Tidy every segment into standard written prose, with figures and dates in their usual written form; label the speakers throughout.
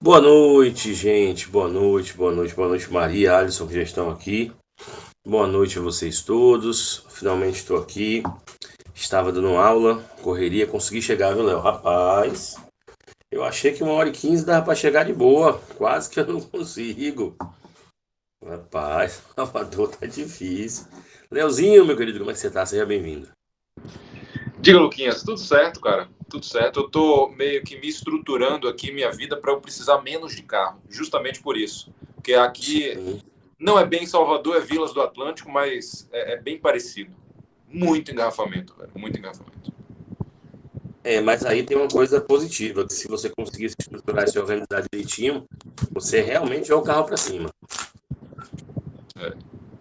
Speaker 1: Boa noite, gente. Boa noite, boa noite, boa noite, Maria, Alisson, que já estão aqui. Boa noite a vocês todos. Finalmente estou aqui. Estava dando aula, correria, consegui chegar, viu, Léo? Rapaz, eu achei que 1h15 dava para chegar de boa. Quase que eu não consigo. Rapaz, Salvador tá difícil. Leozinho, meu querido, como é que você tá? Seja bem-vindo.
Speaker 2: Diga, Luquinhas, tudo certo, cara? Tudo certo. Eu tô meio que me estruturando aqui minha vida para eu precisar menos de carro, justamente por isso. Porque aqui
Speaker 1: Sim.
Speaker 2: não é bem Salvador, é Vilas do Atlântico, mas é bem parecido. Muito engarrafamento, velho. Muito engarrafamento.
Speaker 1: Mas aí tem uma coisa positiva, que se você conseguir se estruturar e se organizar direitinho, você realmente é o carro para cima.
Speaker 2: É.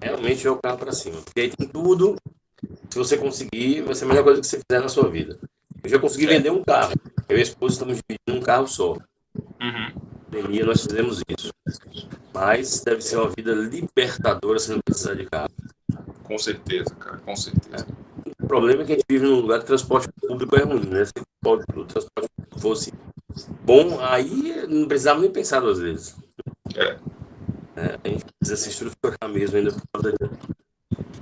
Speaker 1: Realmente é o carro para cima. Porque aí tem tudo. Se você conseguir, vai ser a melhor coisa que você fizer na sua vida. Eu já consegui
Speaker 2: É.
Speaker 1: vender um carro. Eu e a esposa estamos dividindo um carro só.
Speaker 2: Uhum.
Speaker 1: Na pandemia nós fizemos isso. Mas deve ser uma vida libertadora se não precisar de carro.
Speaker 2: Com certeza, cara, com certeza.
Speaker 1: O problema é que a gente vive num lugar que o transporte público é ruim, né? Se o transporte público fosse bom, aí não precisava nem pensar duas vezes.
Speaker 2: É.
Speaker 1: A gente precisa se estruturar mesmo ainda por causa disso.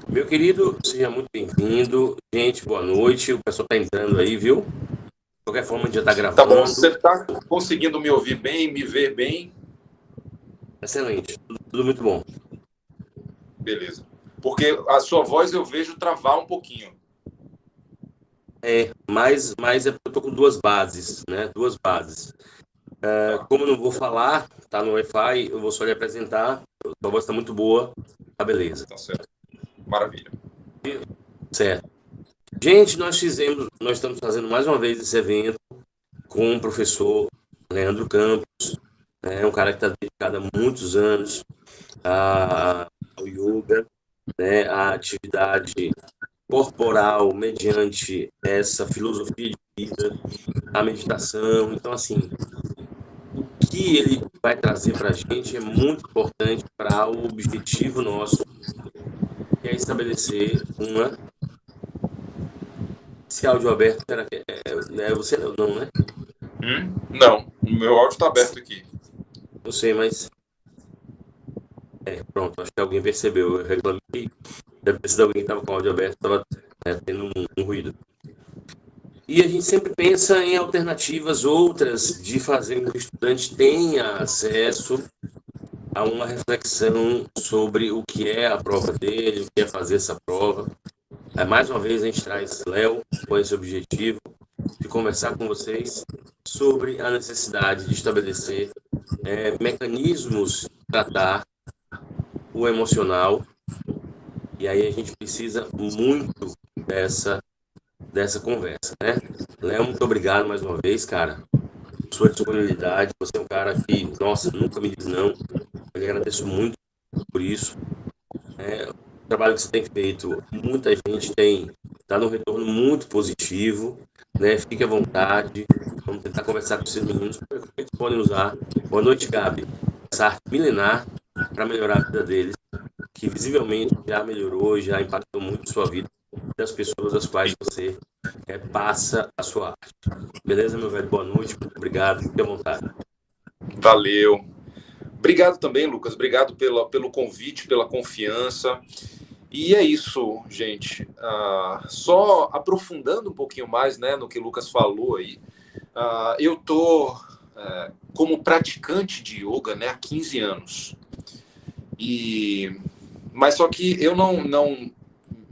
Speaker 1: Meu querido, seja muito bem-vindo. Gente, boa noite. O pessoal está entrando aí, viu? De qualquer forma, a gente já está
Speaker 2: Tá bom,
Speaker 1: gravando.
Speaker 2: você tá conseguindo me ouvir bem, me ver bem?
Speaker 1: Excelente, tudo muito bom.
Speaker 2: Beleza. Porque a sua voz eu vejo travar um pouquinho.
Speaker 1: Mas é porque eu tô com duas bases, né? Duas bases.
Speaker 2: Tá,
Speaker 1: Como eu não vou falar, tá no Wi-Fi, eu vou só lhe apresentar. A voz está muito boa, tá beleza.
Speaker 2: tá certo. Maravilha.
Speaker 1: Certo. Gente, nós estamos fazendo mais uma vez esse evento com o professor Leandro Campos, né? Um cara que está dedicado há muitos anos ao yoga, né? À atividade corporal mediante essa filosofia de vida, a meditação. Então, assim, o que ele vai trazer para a gente é muito importante para o objetivo nosso, que é estabelecer uma. Esse áudio aberto, será que é você? Não, né?
Speaker 2: Não, o meu áudio está aberto aqui.
Speaker 1: Não sei, mas. Pronto, acho que alguém percebeu. Eu reclamei. Deve ter sido alguém que estava com o áudio aberto, estava tendo um ruído. E a gente sempre pensa em alternativas outras de fazer com que o estudante tenha acesso a uma reflexão sobre o que é a prova dele, o que é fazer essa prova. Mais uma vez a gente traz Léo com esse objetivo de conversar com vocês sobre a necessidade de estabelecer mecanismos para tratar o emocional. E aí a gente precisa muito dessa conversa, né? Léo, muito obrigado mais uma vez, cara, por sua disponibilidade. Você é um cara que, nossa, nunca me diz não. Eu lhe agradeço muito por isso. O trabalho que você tem feito, muita gente tem dado um retorno muito positivo, né? Fique à vontade, vamos tentar conversar com esses meninos, para que eles podem usar. Boa noite, Gabi. Essa arte milenar para melhorar a vida deles, que visivelmente já melhorou, já impactou muito sua vida, das pessoas às quais você passa a sua arte. Beleza, meu velho? Boa noite, muito obrigado, fique à vontade.
Speaker 2: Valeu. Obrigado também, Lucas. Obrigado pelo convite, pela confiança. E é isso, gente. Só aprofundando um pouquinho mais, né, no que o Lucas falou aí. Eu tô como praticante de yoga, né, há 15 anos. Mas só que eu não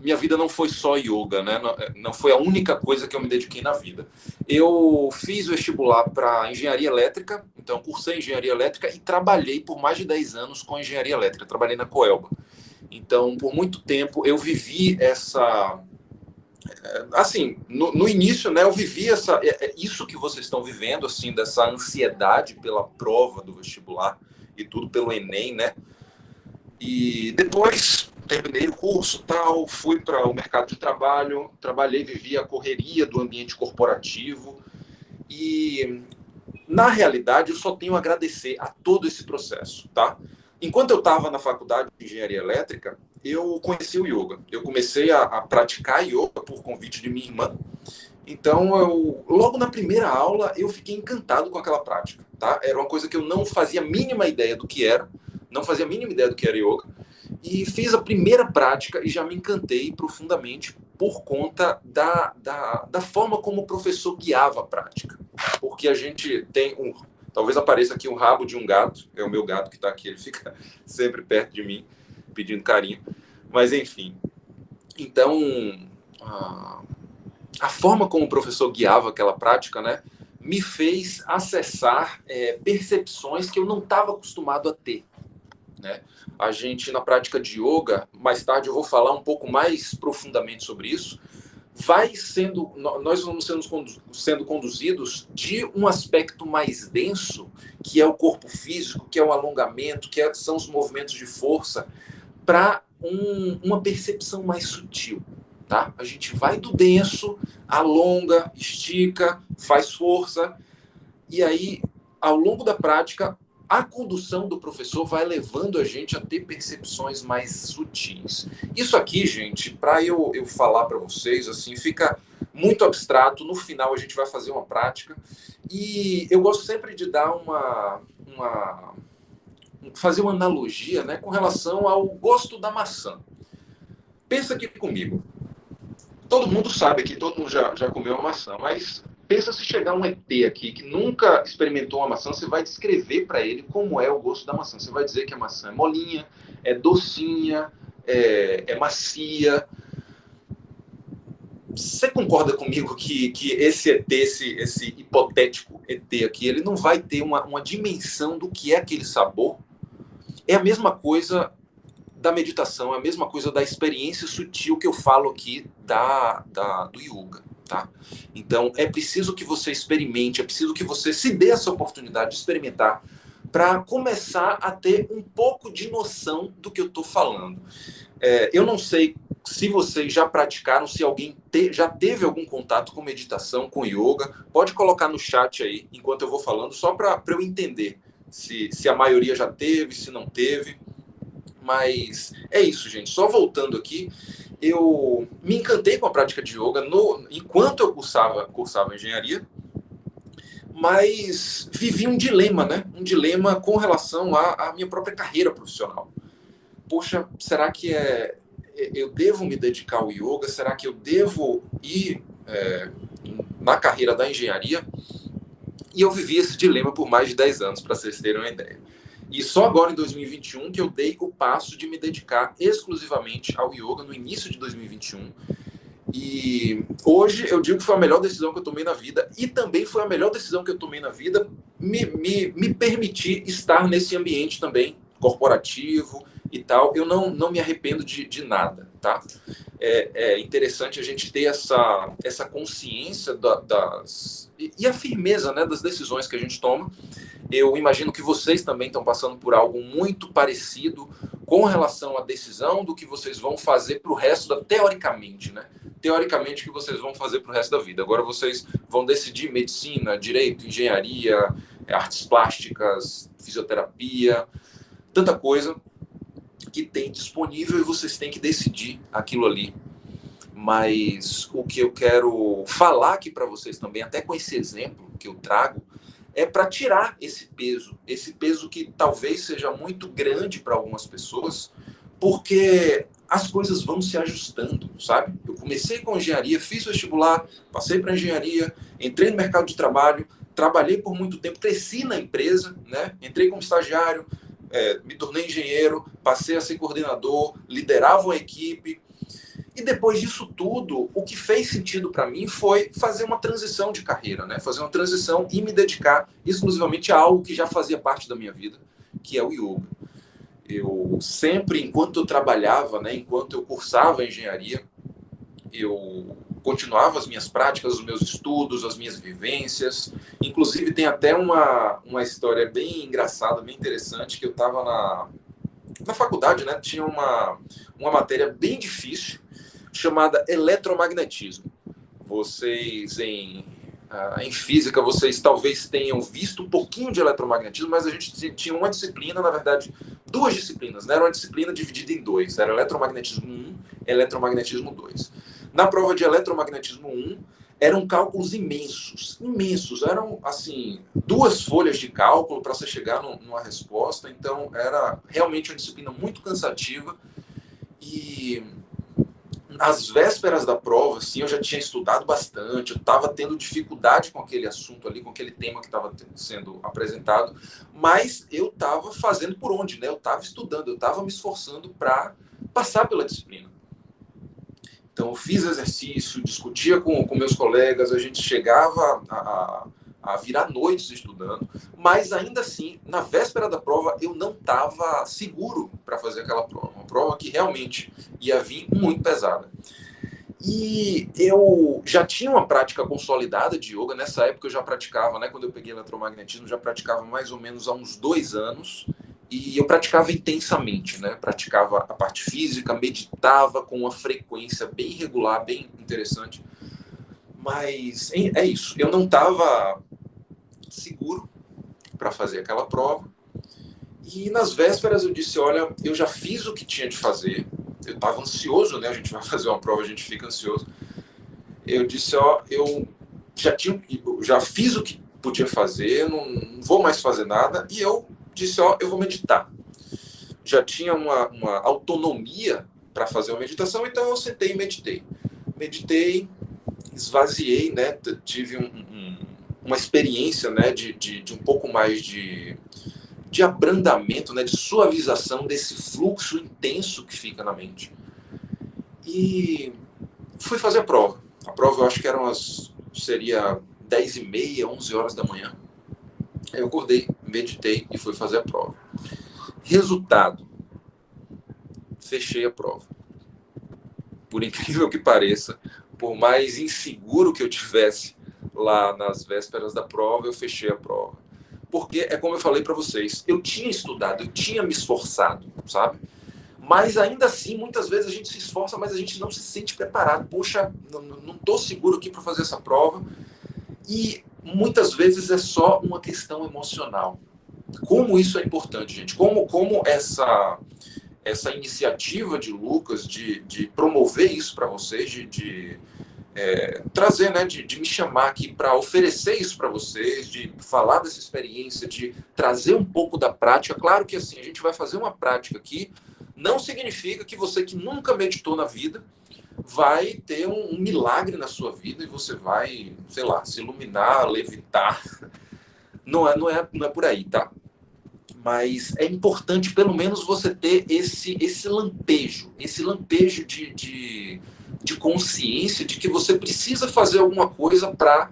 Speaker 2: minha vida não foi só yoga, né? Não foi a única coisa que eu me dediquei na vida. Eu fiz vestibular para engenharia elétrica, então cursei engenharia elétrica e trabalhei por mais de 10 anos com engenharia elétrica. Trabalhei na Coelba. Então, por muito tempo, eu vivi essa. Assim, no início, né, eu vivi isso que vocês estão vivendo, assim, dessa ansiedade pela prova do vestibular e tudo pelo Enem, né? E depois terminei o curso, tal, fui para o mercado de trabalho, trabalhei, vivi a correria do ambiente corporativo e, na realidade, eu só tenho a agradecer a todo esse processo, tá? Enquanto eu estava na faculdade de engenharia elétrica, eu conheci o yoga. Eu comecei a praticar yoga por convite de minha irmã Então, logo na primeira aula, eu fiquei encantado com aquela prática, tá? Era uma coisa que eu não fazia a mínima ideia do que era, não fazia a mínima ideia do que era yoga, e fiz a primeira prática e já me encantei profundamente por conta da forma como o professor guiava a prática. Porque a gente tem talvez apareça aqui um rabo de um gato, é o meu gato que está aqui, ele fica sempre perto de mim, pedindo carinho. Mas, enfim. Então, a forma como o professor guiava aquela prática, né, me fez acessar percepções que eu não estava acostumado a ter, né? A gente, na prática de yoga, mais tarde eu vou falar um pouco mais profundamente sobre isso, nós vamos sendo conduzidos de um aspecto mais denso, que é o corpo físico, que é o alongamento, são os movimentos de força, para uma percepção mais sutil. Tá? A gente vai do denso, alonga, estica, faz força, e aí, ao longo da prática, a condução do professor vai levando a gente a ter percepções mais sutis. Isso aqui, gente, para eu falar para vocês, assim, fica muito abstrato. No final, a gente vai fazer uma prática. E eu gosto sempre de dar fazer uma analogia, né, com relação ao gosto da maçã. Pensa aqui comigo. Todo mundo sabe aqui, todo mundo já comeu uma maçã, mas pensa se chegar um ET aqui que nunca experimentou uma maçã, você vai descrever para ele como é o gosto da maçã. Você vai dizer que a maçã é molinha, é docinha, é macia. Você concorda comigo que esse ET, esse hipotético ET aqui, ele não vai ter uma dimensão do que é aquele sabor? É a mesma coisa da meditação, é a mesma coisa da experiência sutil que eu falo aqui do yoga, tá? Então, é preciso que você experimente, é preciso que você se dê essa oportunidade de experimentar para começar a ter um pouco de noção do que eu estou falando. Eu não sei se vocês já praticaram, se alguém já teve algum contato com meditação, com yoga, pode colocar no chat aí, enquanto eu vou falando, só para eu entender se a maioria já teve, se não teve. Mas é isso, gente. Só voltando aqui, eu me encantei com a prática de yoga enquanto eu cursava engenharia, mas vivi um dilema, né? Um dilema com relação à minha própria carreira profissional. Poxa, será que eu devo me dedicar ao yoga? Será que eu devo ir na carreira da engenharia? E eu vivi esse dilema por mais de 10 anos, para vocês terem uma ideia. E só agora, em 2021, que eu dei o passo de me dedicar exclusivamente ao yoga, no início de 2021. E hoje eu digo que foi a melhor decisão que eu tomei na vida, e também foi a melhor decisão que eu tomei na vida me permitir estar nesse ambiente também corporativo e tal. Eu não me arrependo de nada, tá? É interessante a gente ter essa consciência e a firmeza, né, das decisões que a gente toma. Eu imagino que vocês também estão passando por algo muito parecido com relação à decisão do que vocês vão fazer para o resto teoricamente, né? Teoricamente, o que vocês vão fazer para o resto da vida. Agora vocês vão decidir medicina, direito, engenharia, artes plásticas, fisioterapia, tanta coisa que tem disponível e vocês têm que decidir aquilo ali. Mas o que eu quero falar aqui para vocês também, até com esse exemplo que eu trago, é para tirar esse peso que talvez seja muito grande para algumas pessoas, porque as coisas vão se ajustando, sabe? Eu comecei com engenharia, fiz vestibular, passei para engenharia, entrei no mercado de trabalho, trabalhei por muito tempo, cresci na empresa, né? Entrei como estagiário, me tornei engenheiro, passei a ser coordenador, liderava uma equipe. E depois disso tudo, o que fez sentido para mim foi fazer uma transição de carreira, né? Fazer uma transição e me dedicar exclusivamente a algo que já fazia parte da minha vida, que é o yoga. Eu sempre, enquanto eu trabalhava, né, enquanto eu cursava engenharia, eu continuava as minhas práticas, os meus estudos, as minhas vivências. Inclusive, tem até uma história bem engraçada, bem interessante, que eu estava na faculdade, né? Tinha uma matéria bem difícil, chamada eletromagnetismo. Vocês, em física, vocês talvez tenham visto um pouquinho de eletromagnetismo, mas a gente tinha uma disciplina, na verdade, duas disciplinas, né? Era uma disciplina dividida em dois. Era eletromagnetismo 1 e eletromagnetismo 2. Na prova de eletromagnetismo 1, eram cálculos imensos, imensos. Eram, assim, 2 folhas de cálculo para você chegar numa resposta. Então, era realmente uma disciplina muito cansativa. E nas vésperas da prova, assim, eu já tinha estudado bastante, eu estava tendo dificuldade com aquele assunto ali, com aquele tema que estava sendo apresentado, mas eu estava fazendo por onde, né? Eu estava estudando, eu estava me esforçando para passar pela disciplina. Então, eu fiz exercício, discutia com meus colegas, a gente chegava a virar noites estudando, mas ainda assim, na véspera da prova, eu não estava seguro para fazer aquela prova. Uma prova que realmente ia vir muito pesada. E eu já tinha uma prática consolidada de yoga. Nessa época eu já praticava, né? Quando eu peguei eletromagnetismo, já praticava mais ou menos há uns 2 anos. E eu praticava intensamente, né? Praticava a parte física, meditava com uma frequência bem regular, bem interessante. Mas é isso. Eu não estava seguro para fazer aquela prova. E nas vésperas eu disse, olha, eu já fiz o que tinha de fazer. Eu estava ansioso, né? A gente vai fazer uma prova, a gente fica ansioso. Eu disse, ó, eu já fiz o que podia fazer, não vou mais fazer nada. E eu disse, ó, eu vou meditar. Já tinha uma autonomia para fazer uma meditação, então eu sentei e meditei. Meditei, esvaziei, né? Tive uma experiência, né? De um pouco mais de abrandamento, né? De suavização desse fluxo intenso que fica na mente. E fui fazer a prova. A prova eu acho que seria 10h30, 11 horas da manhã. Eu acordei, meditei e fui fazer a prova. Resultado, fechei a prova. Por incrível que pareça, por mais inseguro que eu tivesse lá nas vésperas da prova, eu fechei a prova. Porque é como eu falei para vocês, eu tinha estudado, eu tinha me esforçado, sabe? Mas ainda assim, muitas vezes a gente se esforça, mas a gente não se sente preparado. Poxa, não estou seguro aqui para fazer essa prova. E muitas vezes é só uma questão emocional. Como isso é importante, gente? Como essa iniciativa de Lucas de promover isso para vocês, de trazer, né, de me chamar aqui para oferecer isso para vocês, de falar dessa experiência, de trazer um pouco da prática. Claro que assim, a gente vai fazer uma prática aqui, não significa que você que nunca meditou na vida vai ter um milagre na sua vida e você vai, sei lá, se iluminar, levitar. Não é por aí, tá? Mas é importante, pelo menos, você ter esse lampejo de consciência de que você precisa fazer alguma coisa para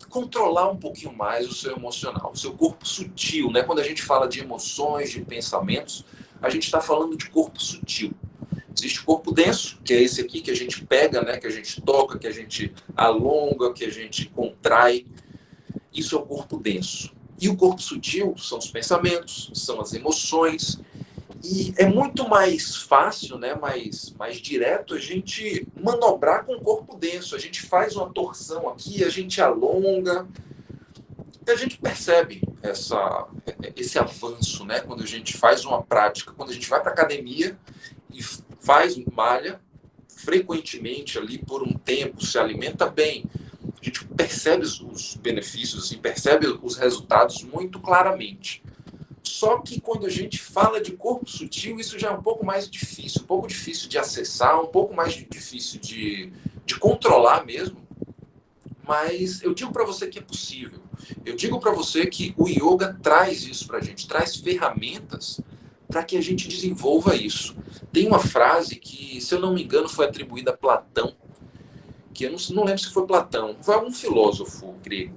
Speaker 2: controlar um pouquinho mais o seu emocional, o seu corpo sutil, né? Quando a gente fala de emoções, de pensamentos, a gente está falando de corpo sutil. Existe o corpo denso, que é esse aqui que a gente pega, né? Que a gente toca, que a gente alonga, que a gente contrai. Isso é o corpo denso. E o corpo sutil são os pensamentos, são as emoções. E é muito mais fácil, né, mais direto a gente manobrar com o corpo denso. A gente faz uma torção aqui, a gente alonga. E a gente percebe esse avanço, né, quando a gente faz uma prática. Quando a gente vai para a academia e faz malha frequentemente ali por um tempo, se alimenta bem, a gente percebe os benefícios, assim, percebe os resultados muito claramente. Só que quando a gente fala de corpo sutil, isso já é um pouco mais difícil, um pouco difícil de acessar, um pouco mais difícil de controlar mesmo. Mas eu digo para você que é possível. Eu digo para você que o yoga traz isso para a gente, traz ferramentas para que a gente desenvolva isso. Tem uma frase que, se eu não me engano, foi atribuída a Platão, que eu não lembro se foi Platão, foi algum filósofo grego,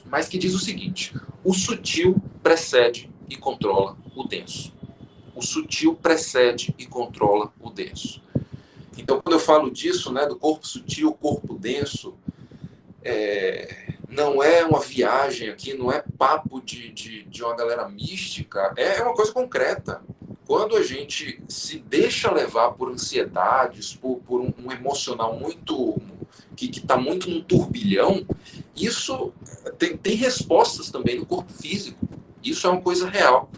Speaker 2: mas que diz o seguinte: o sutil precede e controla o denso. O sutil precede e controla o denso. Então, quando eu falo disso, né, do corpo sutil, corpo denso, não é uma viagem aqui, não é papo de uma galera mística, é uma coisa concreta. Quando a gente se deixa levar por ansiedades, por um emocional muito que está muito num turbilhão, isso tem respostas também no corpo físico. Isso é uma coisa real.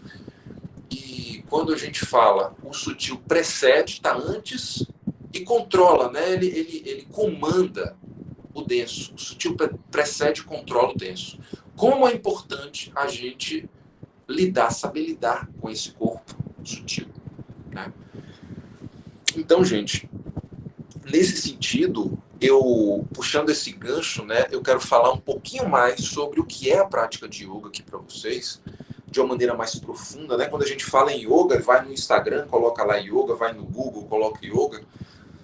Speaker 2: E quando a gente fala, o sutil precede, está antes e controla, né? Ele comanda o denso. O sutil precede e controla o denso. Como é importante a gente saber lidar com esse corpo sutil, né? Então, gente, nesse sentido, eu, puxando esse gancho, né, eu quero falar um pouquinho mais sobre o que é a prática de yoga aqui para vocês, de uma maneira mais profunda, né? Quando a gente fala em yoga, vai no Instagram, coloca lá yoga, vai no Google, coloca yoga,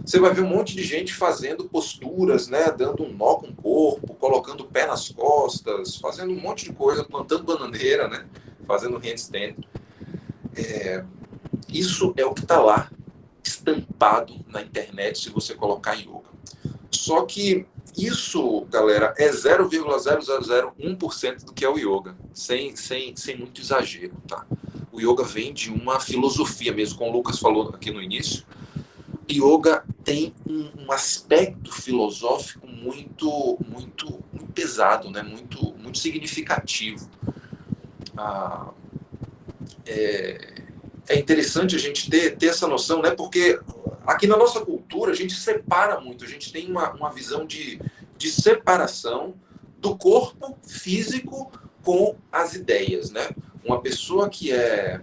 Speaker 2: você vai ver um monte de gente fazendo posturas, né, dando um nó com o corpo, colocando o pé nas costas, fazendo um monte de coisa, plantando bananeira, né, fazendo handstand. Isso é o que está lá, estampado na internet, se você colocar yoga. Só que isso, galera, é 0,0001% do que é o yoga, sem muito exagero, tá? O yoga vem de uma filosofia mesmo, como o Lucas falou aqui no início. Yoga tem um aspecto filosófico muito pesado, né? Muito significativo. É interessante a gente ter essa noção, né? Porque aqui na nossa cultura a gente separa muito, a gente tem uma visão de separação do corpo físico com as ideias, né? Uma pessoa que é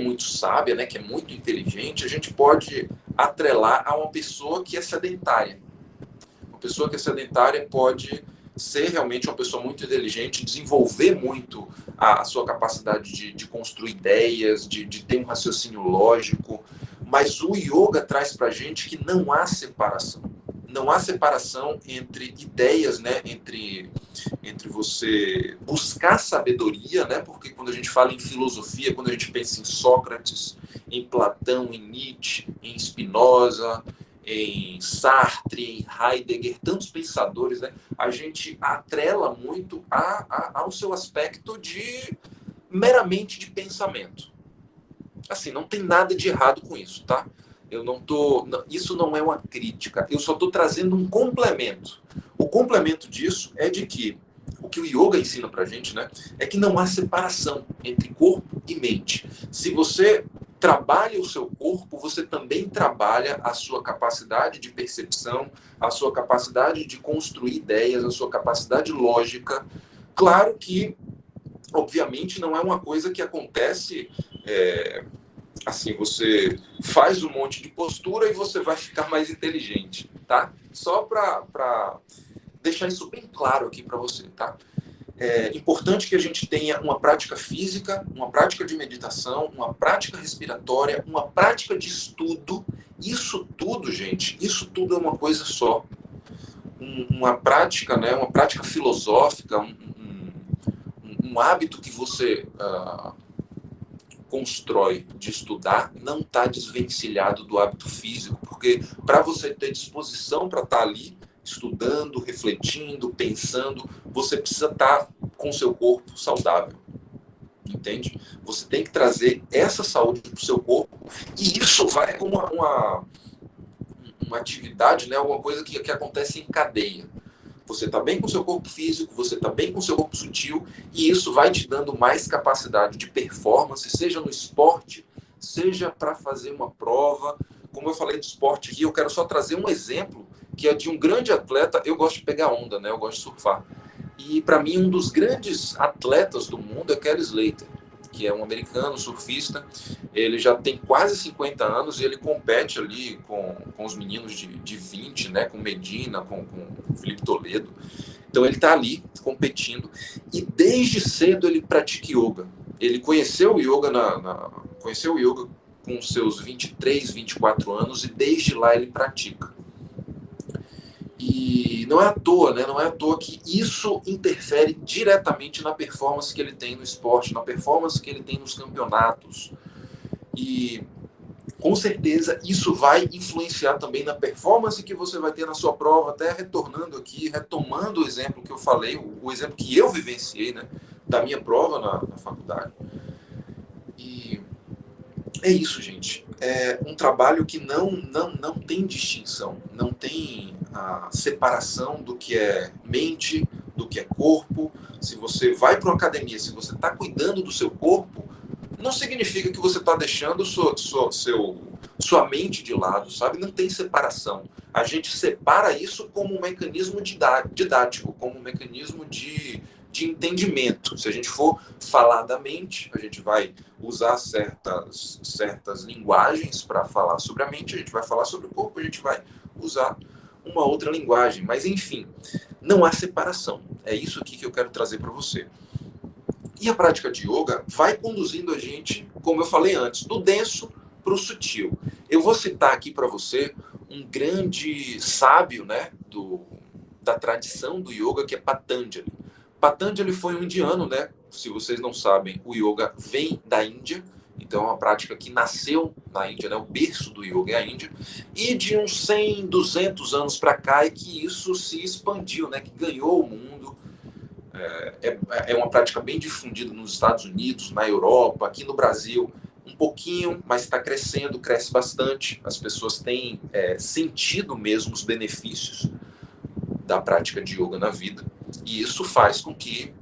Speaker 2: muito sábia, né, que é muito inteligente, a gente pode atrelar a uma pessoa que é sedentária. Uma pessoa que é sedentária pode ser realmente uma pessoa muito inteligente, desenvolver muito a sua capacidade de construir ideias, de ter um raciocínio lógico, mas o yoga traz para a gente que não há separação. Não há separação entre ideias, né? Entre você buscar sabedoria, né? Porque quando a gente fala em filosofia, quando a gente pensa em Sócrates, em Platão, em Nietzsche, em Spinoza, em Sartre, em Heidegger, tantos pensadores, né? A gente atrela muito ao seu aspecto meramente de pensamento. Assim, não tem nada de errado com isso, tá? Isso não é uma crítica, eu só estou trazendo um complemento. O complemento disso é de que o que o yoga ensina pra gente, né, é que não há separação entre corpo e mente. Se você trabalha o seu corpo, você também trabalha a sua capacidade de percepção, a sua capacidade de construir ideias, a sua capacidade lógica. Claro que, obviamente, não é uma coisa que acontece... assim, você faz um monte de postura e você vai ficar mais inteligente, tá? Só para deixar isso bem claro aqui para você, tá? É importante que a gente tenha uma prática física, uma prática de meditação, uma prática respiratória, uma prática de estudo. Isso tudo, gente, isso tudo é uma coisa só. Uma prática, né? Uma prática filosófica, um hábito que você... constrói de estudar não está desvencilhado do hábito físico, porque para você ter disposição para estar ali estudando, refletindo, pensando, você precisa estar com o seu corpo saudável, entende? Você tem que trazer essa saúde para o seu corpo, e isso vai como uma atividade, né? Alguma coisa que acontece em cadeia. Você está bem com o seu corpo físico, você está bem com o seu corpo sutil, e isso vai te dando mais capacidade de performance, seja no esporte, seja para fazer uma prova. Como eu falei do esporte aqui, eu quero só trazer um exemplo, que é de um grande atleta. Eu gosto de pegar onda, né? Eu gosto de surfar. E, para mim, um dos grandes atletas do mundo é Kelly Slater, que é um americano surfista. Ele já tem quase 50 anos e ele compete ali com os meninos de 20, né? Com Medina, com Felipe Toledo. Então ele está ali competindo e desde cedo ele pratica yoga. Ele conheceu o yoga, conheceu o yoga com seus 23, 24 anos e desde lá ele pratica. E não é à toa, né? Não é à toa que isso interfere diretamente na performance que ele tem no esporte, na performance que ele tem nos campeonatos. E com certeza isso vai influenciar também na performance que você vai ter na sua prova, até retornando aqui, retomando o exemplo que eu falei, o exemplo que eu vivenciei, né, da minha prova na faculdade. E é isso, gente. É um trabalho que não tem distinção, não tem a separação do que é mente, do que é corpo. Se você vai para uma academia, se você está cuidando do seu corpo, não significa que você está deixando sua mente de lado, sabe? Não tem separação. a gente separa isso como um mecanismo didático, como um mecanismo de entendimento. Se a gente for falar da mente, a gente vai usar certas linguagens para falar sobre a mente, a gente vai falar sobre o corpo, a gente vai usar uma outra linguagem. Mas, enfim, não há separação. É isso aqui que eu quero trazer para você. E a prática de yoga vai conduzindo a gente, como eu falei antes, do denso para o sutil. Eu vou citar aqui para você um grande sábio, né, da tradição do yoga, que é Patanjali. Patanjali foi um indiano, né? Se vocês não sabem, o yoga vem da Índia, então é uma prática que nasceu na Índia, né? O berço do yoga é a Índia, e de uns 100, 200 anos para cá é que isso se expandiu, né? Que ganhou o mundo. É uma prática bem difundida nos Estados Unidos, na Europa, aqui no Brasil, um pouquinho, mas está crescendo, cresce bastante. As pessoas têm sentido mesmo os benefícios da prática de yoga na vida. E isso faz com que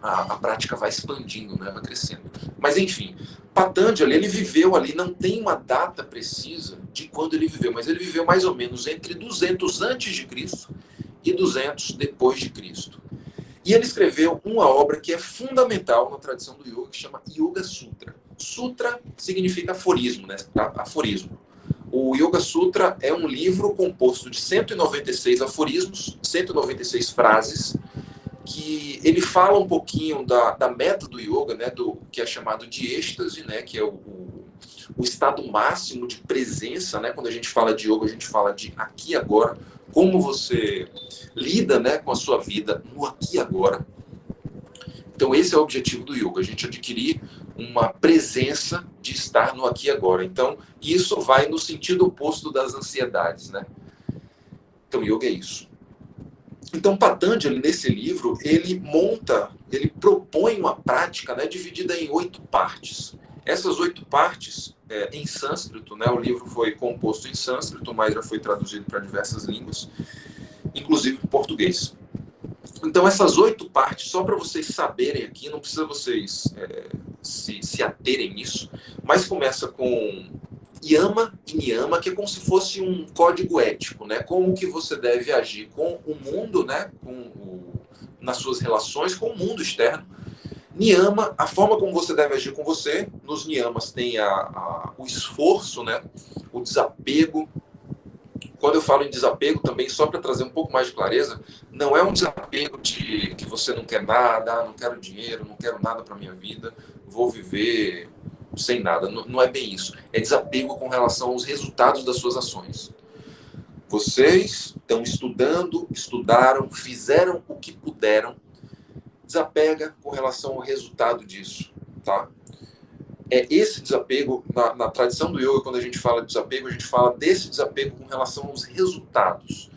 Speaker 2: a prática vá expandindo, né? Vai crescendo. Mas, enfim, Patanjali, ele viveu ali, não tem uma data precisa de quando ele viveu, mas ele viveu mais ou menos entre 200 antes de Cristo e 200 depois de Cristo. E ele escreveu uma obra que é fundamental na tradição do yoga, que chama Yoga Sutra. Sutra significa aforismo, né? Aforismo. O Yoga Sutra é um livro composto de 196 aforismos, 196 frases, que ele fala um pouquinho da meta do yoga, né, que é chamado de êxtase, né, que é o estado máximo de presença, né? Quando a gente fala de yoga, a gente fala de aqui e agora, como você lida, né, com a sua vida no aqui e agora. Então esse é o objetivo do yoga, a gente adquirir uma presença de estar no aqui e agora. Então isso vai no sentido oposto das ansiedades, né? Então yoga é isso. Então Patanjali, nesse livro, ele propõe uma prática, né, dividida em 8 partes. Essas 8 partes, em sânscrito, né, o livro foi composto em sânscrito, mas já foi traduzido para diversas línguas, inclusive para português. Então essas 8 partes, só para vocês saberem aqui, não precisa vocês se aterem nisso, mas começa com Yama e Niyama, que é como se fosse um código ético, né? Como que você deve agir com o mundo, né? Nas suas relações com o mundo externo. Niyama, a forma como você deve agir com você. Nos Niyamas tem o esforço, né? O desapego. Quando eu falo em desapego também, só para trazer um pouco mais de clareza, não é um desapego de que você não quer nada, não quero dinheiro, não quero nada para minha vida, vou viver sem nada. Não é bem isso. É desapego com relação aos resultados das suas ações. Vocês estão estudando, estudaram, fizeram o que puderam. Desapega com relação ao resultado disso, tá? É esse desapego, na tradição do yoga, quando a gente fala de desapego, a gente fala desse desapego com relação aos resultados.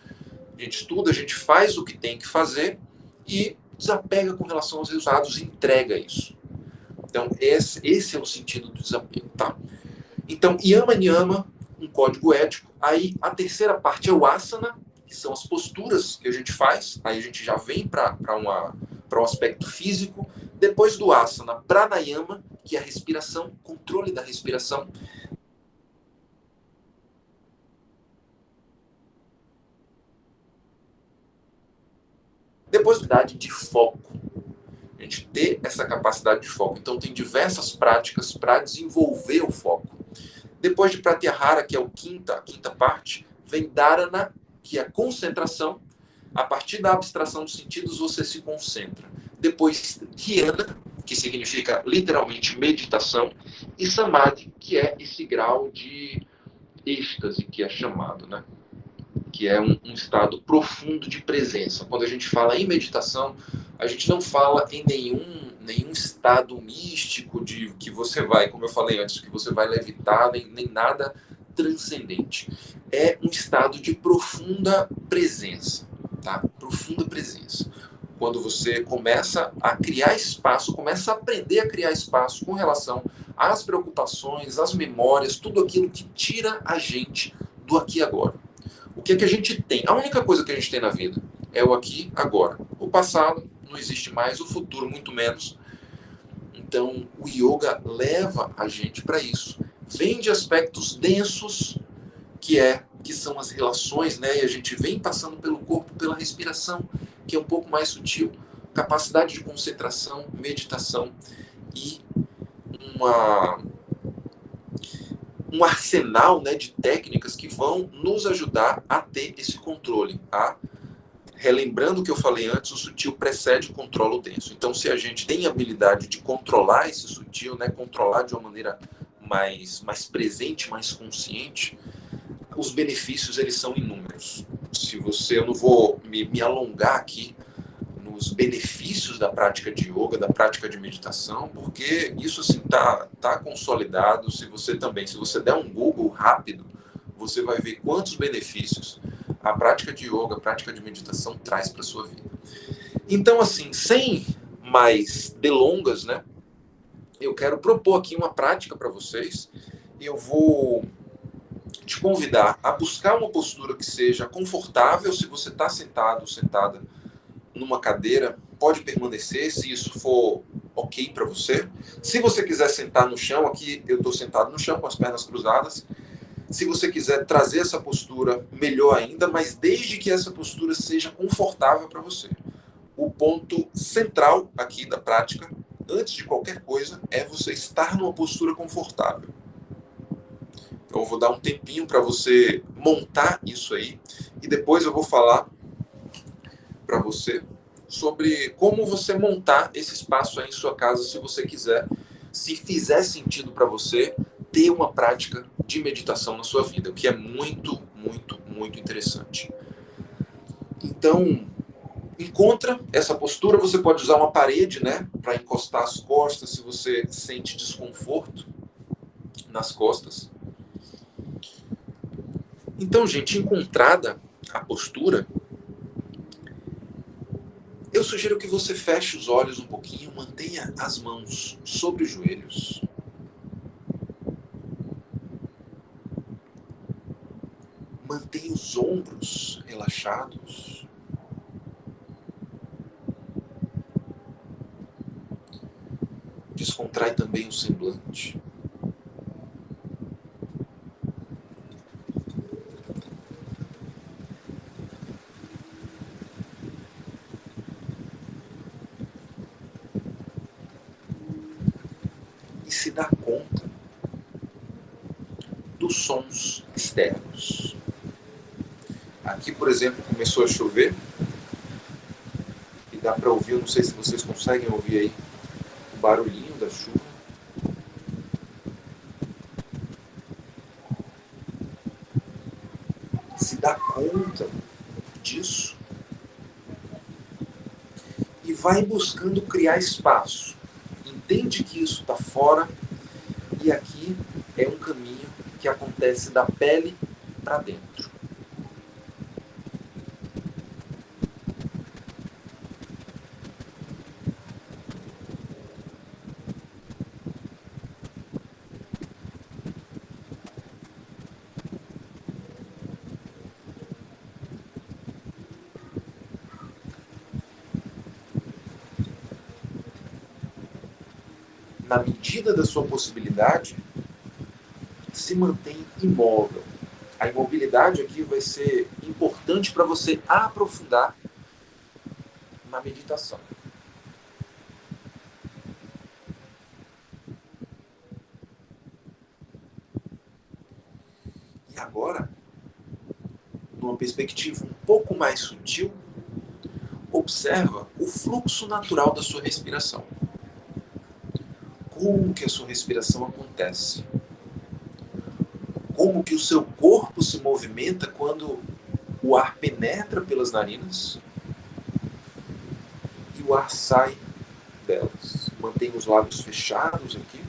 Speaker 2: A gente estuda, a gente faz o que tem que fazer e desapega com relação aos resultados e entrega isso. Então, esse é o sentido do desapego, tá? Então, Yama Niyama, um código ético. Aí, a terceira parte é o asana, que são as posturas que a gente faz. Aí a gente já vem para um aspecto físico. Depois do asana, pranayama, que é a respiração, controle da respiração. Depois, de foco. A gente ter essa capacidade de foco. Então, tem diversas práticas para desenvolver o foco. Depois de Pratyahara, que é a quinta parte, vem Dharana, que é a concentração. A partir da abstração dos sentidos, você se concentra. Depois, Dhyana, que significa literalmente meditação. E Samadhi, que é esse grau de êxtase, que é chamado, né? Que é um estado profundo de presença. Quando a gente fala em meditação, a gente não fala em nenhum estado místico de que você vai, como eu falei antes, que você vai levitar, nem nada transcendente. É um estado de profunda presença, tá? Profunda presença. Quando você começa a criar espaço, começa a aprender a criar espaço com relação às preocupações, às memórias, tudo aquilo que tira a gente do aqui e agora. O que é que a gente tem? A única coisa que a gente tem na vida é o aqui, agora. O passado não existe mais, o futuro muito menos. Então, o yoga leva a gente para isso. Vem de aspectos densos, que é que são as relações, né? E a gente vem passando pelo corpo, pela respiração, que é um pouco mais sutil, capacidade de concentração, meditação e uma, um arsenal, né, de técnicas que vão nos ajudar a ter esse controle, tá? Relembrando o que eu falei antes, o sutil precede e controla o denso. Então, se a gente tem a habilidade de controlar esse sutil, né, controlar de uma maneira mais presente, mais consciente, os benefícios eles são inúmeros. Se você, eu não vou me alongar aqui nos benefícios da prática de yoga, da prática de meditação, porque isso assim tá consolidado. Se você der um Google rápido, você vai ver quantos benefícios a prática de yoga, a prática de meditação traz para sua vida. Então, assim, sem mais delongas, né? Eu quero propor aqui uma prática para vocês. Eu vou te convidar a buscar uma postura que seja confortável. Se você está sentado ou sentada numa cadeira, pode permanecer, se isso for ok para você. Se você quiser sentar no chão, aqui eu estou sentado no chão com as pernas cruzadas. Se você quiser trazer essa postura, melhor ainda, mas desde que essa postura seja confortável para você. O ponto central aqui da prática, antes de qualquer coisa, é você estar numa postura confortável. Então eu vou dar um tempinho para você montar isso aí e depois eu vou falar para você sobre como você montar esse espaço aí em sua casa, se você quiser, se fizer sentido para você ter uma prática de meditação na sua vida, o que é muito, muito, muito interessante. Então, encontra essa postura, você pode usar uma parede, né, para encostar as costas, se você sente desconforto nas costas. Então, gente, encontrada a postura, eu sugiro que você feche os olhos um pouquinho, mantenha as mãos sobre os joelhos. Mantenha os ombros relaxados. Descontrai também o semblante. E se dá conta dos sons externos. Aqui, por exemplo, começou a chover e dá para ouvir, eu não sei se vocês conseguem ouvir aí o barulhinho da chuva. Se dá conta disso e vai buscando criar espaço. Entende que isso está fora e aqui é um caminho que acontece da pele para dentro. Na medida da sua possibilidade, se mantém imóvel. A imobilidade aqui vai ser importante para você aprofundar na meditação. E agora, numa perspectiva um pouco mais sutil, observa o fluxo natural da sua respiração. Como que a sua respiração acontece? Como que o seu corpo se movimenta quando o ar penetra pelas narinas e o ar sai delas. Mantenha os lábios fechados aqui.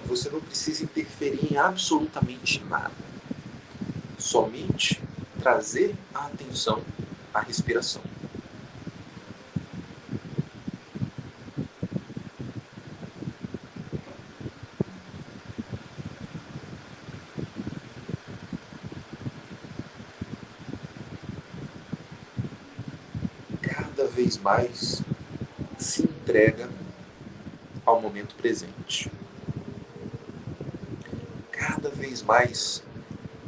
Speaker 2: Você não precisa interferir em absolutamente nada. Somente trazer a atenção à respiração. Cada vez mais se entrega ao momento presente. Cada vez mais,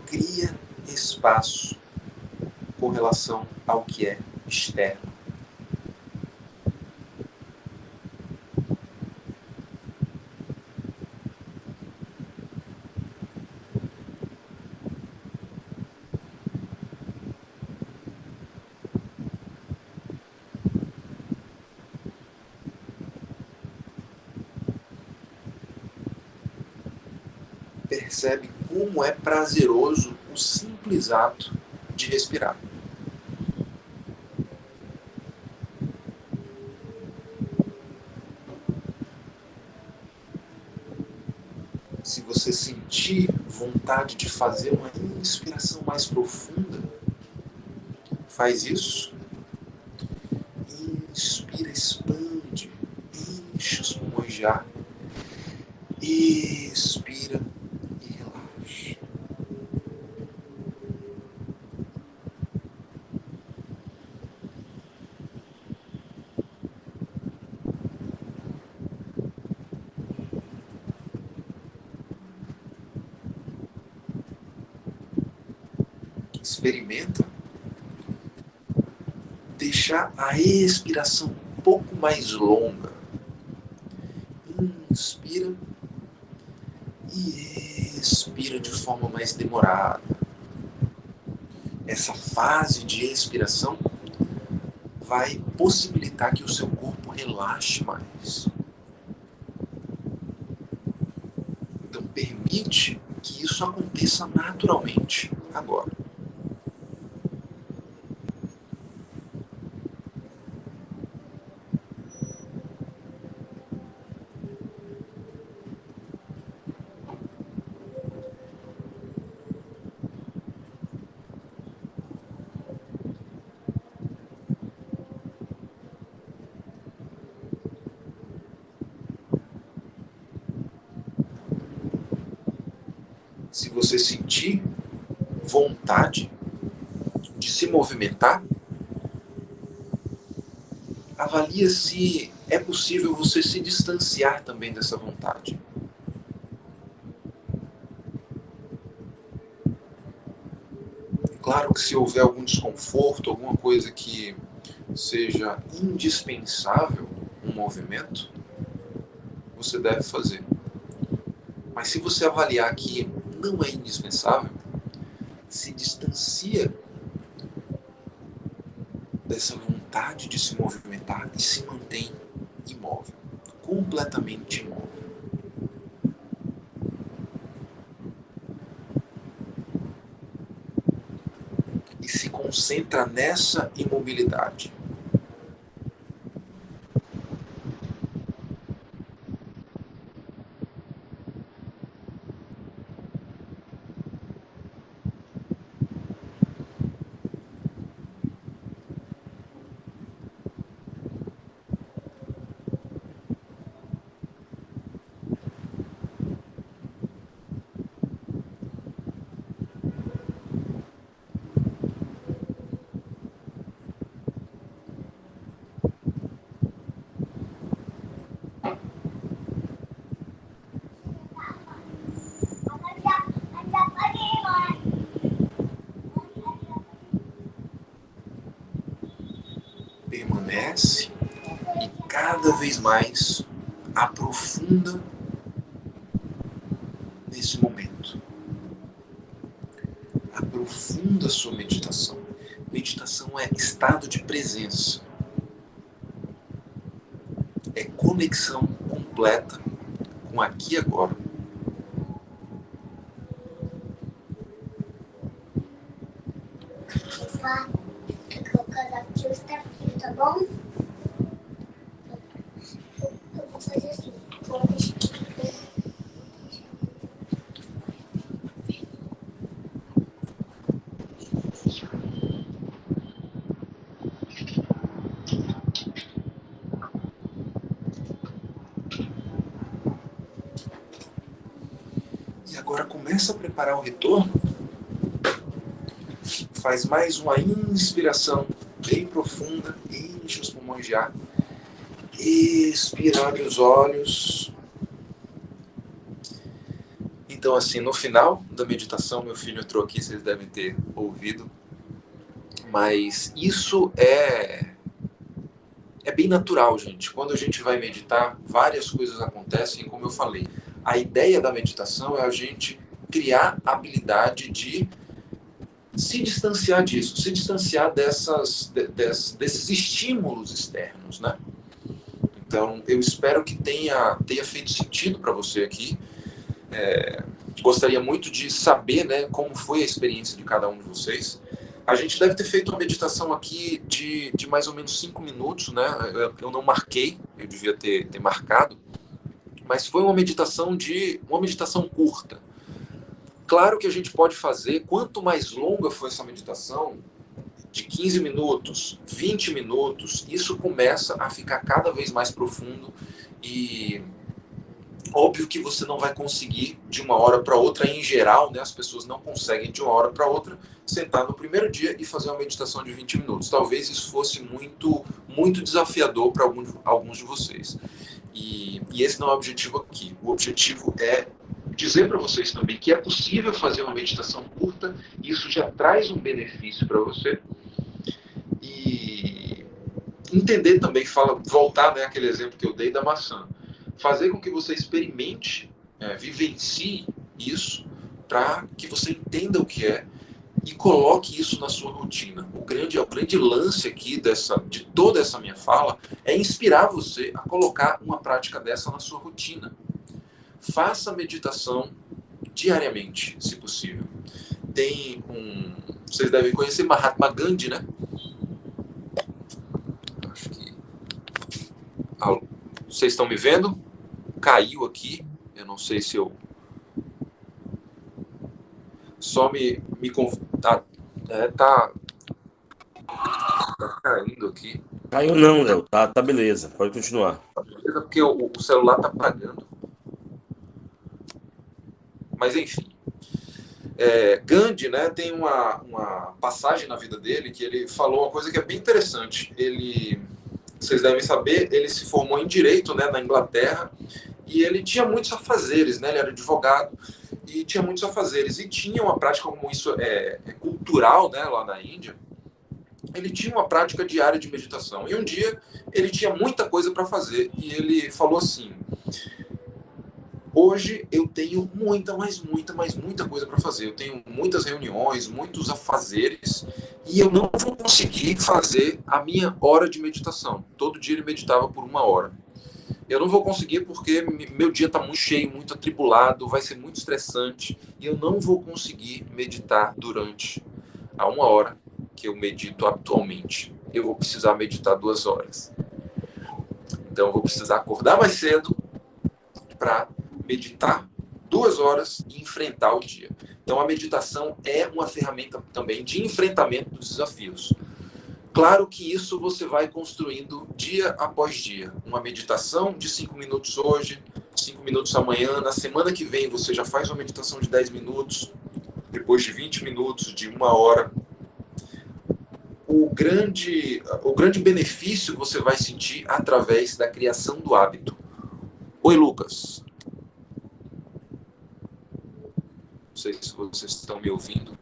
Speaker 2: cria espaço com relação ao que é externo. Percebe como é prazeroso o simples ato de respirar. Se você sentir vontade de fazer uma inspiração mais profunda, faz isso. Inspira, expande, enche os pulmões de ar. Expira e relaxa. Experimenta deixar a expiração um pouco mais longa. Inspira e expira de forma mais demorada. Essa fase de expiração vai possibilitar que o seu corpo relaxe mais. Então permite que isso aconteça naturalmente agora. Se você sentir vontade de se movimentar, avalia se é possível você se distanciar também dessa vontade. Claro que se houver algum desconforto, alguma coisa que seja indispensável um movimento, você deve fazer. Mas se você avaliar que não é indispensável, se distancia dessa vontade de se movimentar e se mantém imóvel, completamente imóvel. E se concentra nessa imobilidade. Permanece e cada vez mais aprofunda nesse momento. Aprofunda sua meditação. Meditação é estado de presença. É conexão completa com aqui e agora.
Speaker 3: Tá frio, tá bom? Eu vou fazer assim.
Speaker 2: E agora começa a preparar o retorno. Faz mais uma inspiração bem profunda, enche os pulmões de ar. Expira, abre os olhos. Então, assim, no final da meditação, meu filho entrou aqui, vocês devem ter ouvido, mas isso é bem natural, gente. Quando a gente vai meditar, várias coisas acontecem, como eu falei. A ideia da meditação é a gente criar a habilidade de se distanciar disso, se distanciar desses estímulos externos, né? Então, eu espero que tenha feito sentido para você aqui. Gostaria muito de saber, né, como foi a experiência de cada um de vocês. A gente deve ter feito uma meditação aqui de mais ou menos 5 minutos, né? Eu não marquei, eu devia ter marcado, mas foi uma meditação curta. Claro que a gente pode fazer, quanto mais longa for essa meditação, de 15 minutos, 20 minutos, isso começa a ficar cada vez mais profundo e óbvio que você não vai conseguir de uma hora para outra, em geral, né, as pessoas não conseguem de uma hora para outra sentar no primeiro dia e fazer uma meditação de 20 minutos. Talvez isso fosse muito, muito desafiador para alguns de vocês. E esse não é o objetivo aqui. O objetivo é dizer para vocês também que é possível fazer uma meditação curta, e isso já traz um benefício para você. E entender também, voltar, né, àquele exemplo que eu dei da maçã. Fazer com que você experimente, vivencie isso, para que você entenda o que é e coloque isso na sua rotina. O grande lance aqui de toda essa minha fala é inspirar você a colocar uma prática dessa na sua rotina. Faça meditação diariamente, se possível. Vocês devem conhecer Mahatma Gandhi, né? Acho que... Vocês estão me vendo? Caiu aqui. Eu não sei se eu... Só tá caindo aqui.
Speaker 1: Caiu não, Léo. Tá beleza. Pode continuar.
Speaker 2: Beleza, porque o celular tá apagando. Mas enfim. Gandhi, né, tem uma passagem na vida dele que ele falou uma coisa que é bem interessante. Vocês devem saber, ele se formou em Direito, né, na Inglaterra, e ele tinha muitos afazeres, né, ele era advogado, e tinha muitos afazeres, e tinha uma prática, como isso é cultural, né, lá na Índia, ele tinha uma prática diária de meditação. E um dia, ele tinha muita coisa para fazer, e ele falou assim: hoje eu tenho muita coisa para fazer. Eu tenho muitas reuniões, muitos afazeres, e eu não vou conseguir fazer a minha hora de meditação. Todo dia ele meditava por 1 hora. Eu não vou conseguir porque meu dia está muito cheio, muito atribulado, vai ser muito estressante, e eu não vou conseguir meditar durante a 1 hora que eu medito atualmente. Eu vou precisar meditar 2 horas. Então eu vou precisar acordar mais cedo para meditar 2 horas e enfrentar o dia. Então a meditação é uma ferramenta também de enfrentamento dos desafios. Claro que isso você vai construindo dia após dia. Uma meditação de 5 minutos hoje, 5 minutos amanhã. Na semana que vem você já faz uma meditação de 10 minutos, depois de 20 minutos, de 1 hora. O grande benefício que você vai sentir através da criação do hábito. Oi, Lucas. Não sei se vocês estão me ouvindo.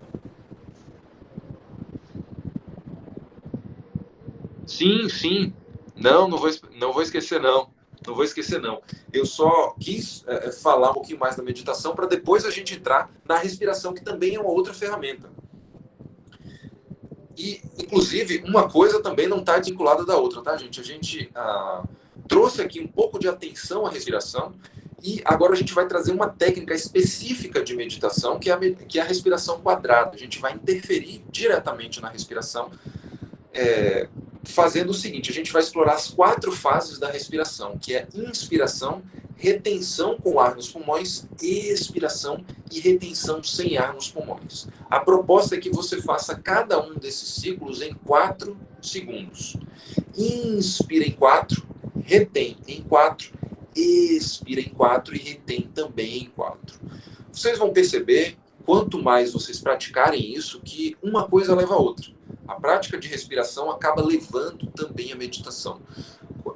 Speaker 2: Sim. Não vou esquecer, não. Não vou esquecer, não. Eu só quis falar um pouquinho mais da meditação para depois a gente entrar na respiração, que também é uma outra ferramenta. E, inclusive, uma coisa também não está vinculada da outra, tá, gente? A gente trouxe aqui um pouco de atenção à respiração e agora a gente vai trazer uma técnica específica de meditação, que é a respiração quadrada. A gente vai interferir diretamente na respiração, fazendo o seguinte: a gente vai explorar as 4 fases da respiração, que é inspiração, retenção com ar nos pulmões, expiração e retenção sem ar nos pulmões. A proposta é que você faça cada um desses ciclos em 4 segundos. Inspira em 4, retém em 4, expira em 4 e retém também em 4. Vocês vão perceber, quanto mais vocês praticarem isso, que uma coisa leva a outra. A prática de respiração acaba levando também a meditação.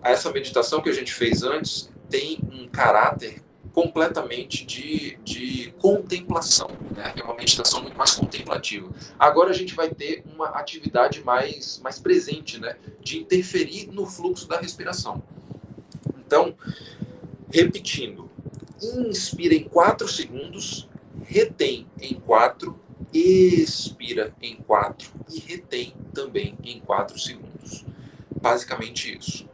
Speaker 2: essa meditação que a gente fez antes tem um caráter completamente de contemplação, né? É uma meditação muito mais contemplativa. Agora a gente vai ter uma atividade mais presente, né? De interferir no fluxo da respiração. Então, repetindo, inspira em 4 segundos, retém em 4, expira em 4 e retém também em 4 segundos. Basicamente isso.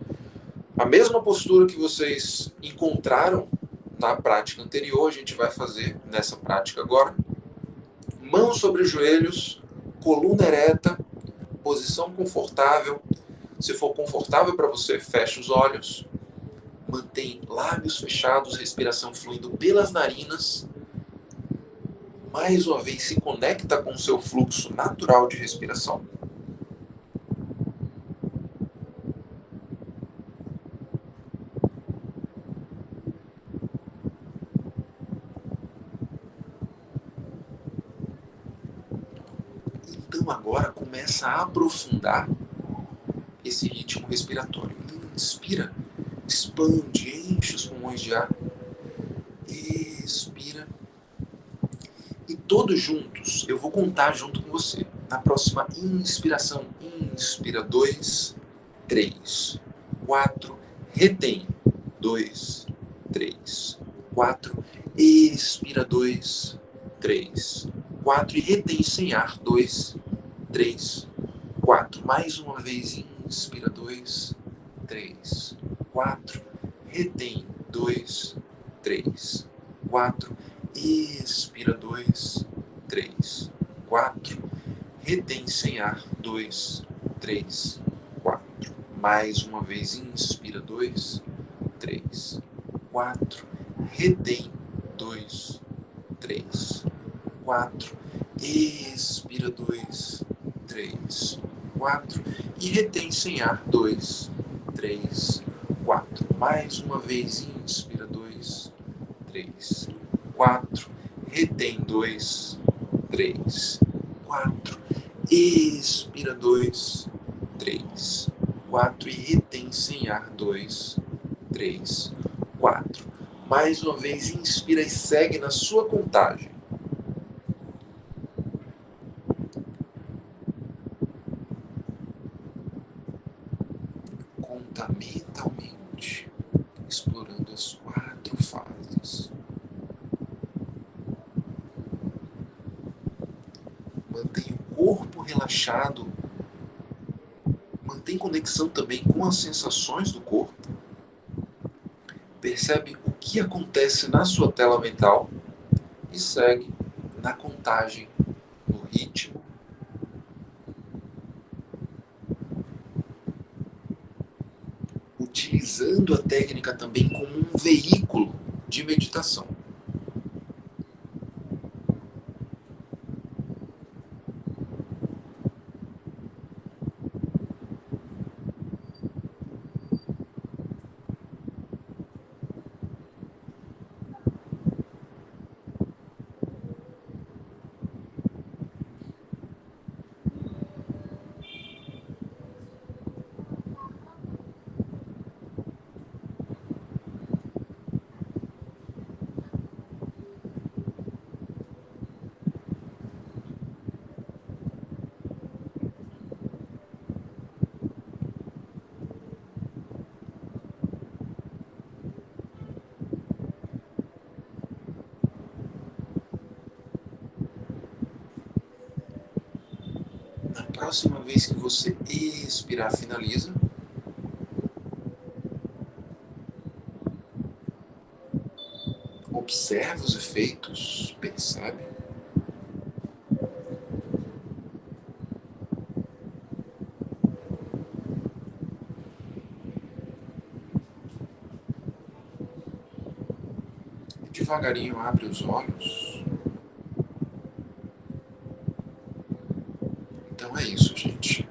Speaker 2: A mesma postura que vocês encontraram na prática anterior, a gente vai fazer nessa prática agora. Mãos sobre os joelhos, coluna ereta, posição confortável. Se for confortável para você, feche os olhos. Mantém lábios fechados, respiração fluindo pelas narinas. Mais uma vez, se conecta com o seu fluxo natural de respiração. Então agora começa a aprofundar esse ritmo respiratório. Inspira, expande, enche os pulmões de ar. Expira. E todos juntos, eu vou contar junto com você. Na próxima inspiração, inspira 2, 3, 4, retém 2, 3, 4, expira 2, 3, 4 e retém sem ar 2, 3, 4. Mais uma vez, inspira 2, 3, 4, retém 2, 3, 4, expira 2, 3, 4, retém sem ar 2, 3, 4. Mais uma vez, inspira 2, 3, 4, retém 2, 3, 4, expira 2, 3, 4 e retém sem ar 2, 3, 4. Mais uma vez, inspira 2, 3, 4, retém 2, 3, 4, expira 2, 3, 4 e retém sem ar 2, 3, 4. Mais uma vez, inspira e segue na sua contagem. Conta mentalmente, explorando as 4 fases. Mantém o corpo relaxado. Mantém conexão também com as sensações do corpo. Percebe o que acontece na sua tela mental e segue na contagem, no ritmo. Utilizando a técnica também como um veículo de meditação. Na próxima vez que você expirar, finaliza. Observe os efeitos, percebe? Devagarinho abre os olhos. Então é isso, gente.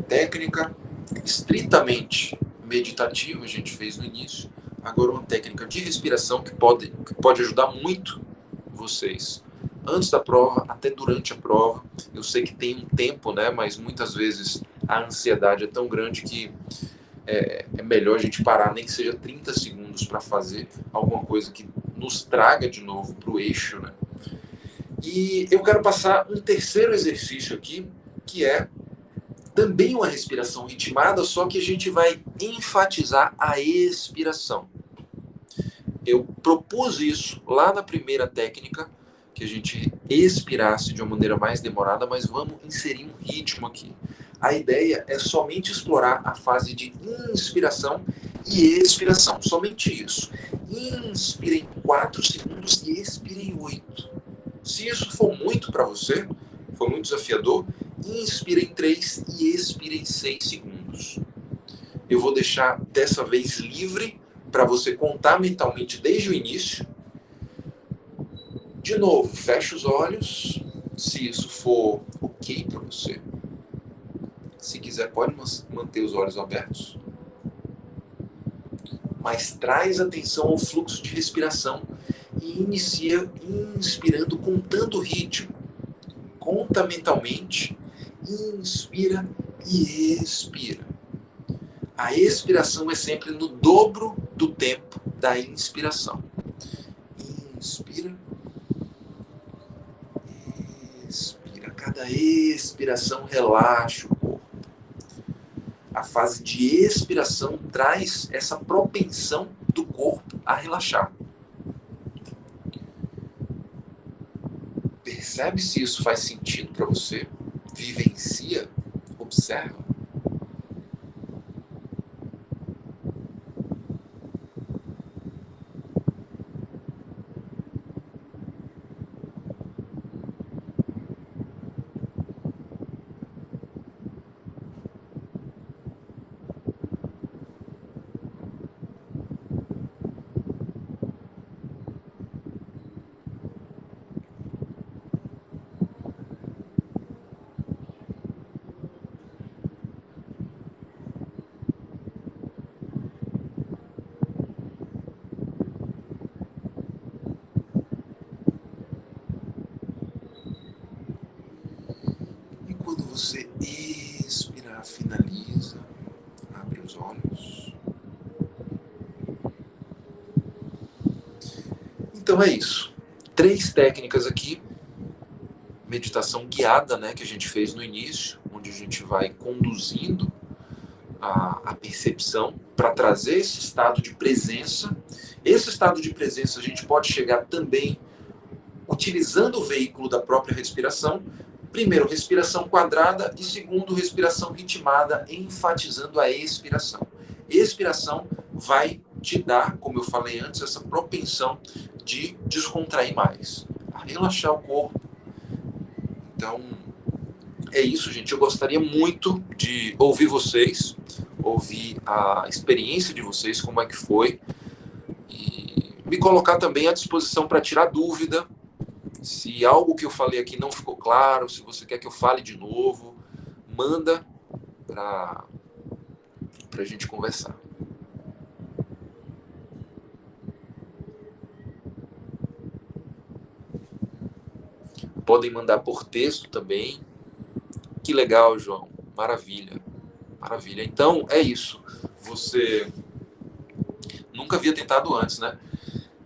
Speaker 2: Técnica estritamente meditativa a gente fez no início. Agora uma técnica de respiração que pode ajudar muito vocês. Antes da prova, até durante a prova. Eu sei que tem um tempo, né? Mas muitas vezes a ansiedade é tão grande que é melhor a gente parar, nem que seja 30 segundos, para fazer alguma coisa que nos traga de novo para o eixo, né? E eu quero passar um terceiro exercício aqui, que é também uma respiração ritmada, só que a gente vai enfatizar a expiração. Eu propus isso lá na primeira técnica, que a gente expirasse de uma maneira mais demorada, mas vamos inserir um ritmo aqui. A ideia é somente explorar a fase de inspiração e expiração, somente isso. Inspire em 4 segundos e expire em 8. Se isso for muito para você, for muito desafiador, inspire em 3 e expire em 6 segundos. Eu vou deixar dessa vez livre para você contar mentalmente desde o início. De novo, feche os olhos, se isso for ok para você. Se quiser, pode manter os olhos abertos. Mas traz atenção ao fluxo de respiração e inicia inspirando, contando o ritmo. Conta mentalmente, inspira e expira. A expiração é sempre no dobro do tempo da inspiração. Inspira, expira. Cada expiração relaxa o corpo. A fase de expiração traz essa propensão do corpo a relaxar. Percebe se isso faz sentido para você? Vivencia, observa. Quando você expirar, finaliza, abre os olhos. Então é isso. 3 técnicas aqui. Meditação guiada, né, que a gente fez no início, onde a gente vai conduzindo a percepção para trazer esse estado de presença. Esse estado de presença a gente pode chegar também utilizando o veículo da própria respiração. Primeiro, respiração quadrada e segundo, respiração ritmada, enfatizando a expiração. Expiração vai te dar, como eu falei antes, essa propensão de descontrair mais, a relaxar o corpo. Então, é isso, gente. Eu gostaria muito de ouvir vocês, ouvir a experiência de vocês, como é que foi, e me colocar também à disposição para tirar dúvida. Se algo que eu falei aqui não ficou claro, se você quer que eu fale de novo, manda para a gente conversar. Podem mandar por texto também. Que legal, João. Maravilha. Maravilha. Então, é isso. Você nunca havia tentado antes, né?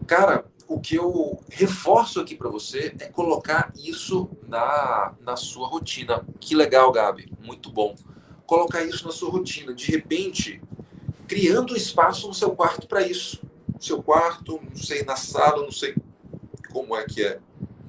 Speaker 2: Cara, o que eu reforço aqui para você é colocar isso na sua rotina. Que legal, Gabi. Muito bom. Colocar isso na sua rotina. De repente, criando um espaço no seu quarto para isso. No seu quarto, não sei, na sala, não sei como é que é